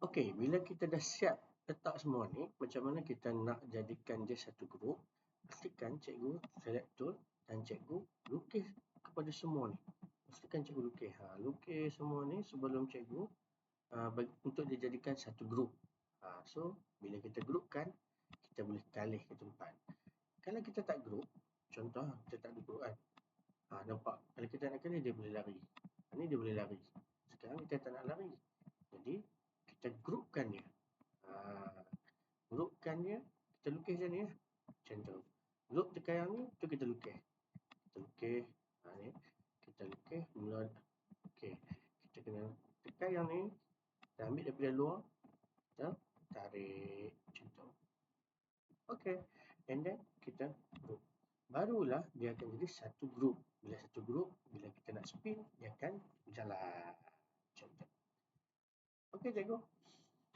Okey, bila kita dah siap letak semua ni, macam mana kita nak jadikan dia satu grup, pastikan cikgu select tool dan cikgu lukis kepada semua ni. Pastikan cikgu lukis. Lukis semua ni sebelum cikgu untuk dijadikan satu grup. So, bila kita grupkan, kita boleh talih ke tempat. Kalau kita tak grup, contoh kita tak ada grup kan. Nampak? Kalau kita nak kena, dia boleh lari. Ni dia boleh lari. Sekarang kita tak nak lari. Jadi, kita grupkan dia. Grupkan dia, kita lukis je ni lah. Macam tu. Grup tekan yang ni, tu kita lukis. Kita lukis. Ni. Kita lukis. Mula. Okay. Kita kena tekan yang ni. Kita ambil daripada luar. Kita tarik. Macam tu. Okay. And then, kita group. Barulah dia akan jadi satu grup. Bila satu grup, bila kita nak spin, dia akan berjalan. Macam tu. Okay, cikgu.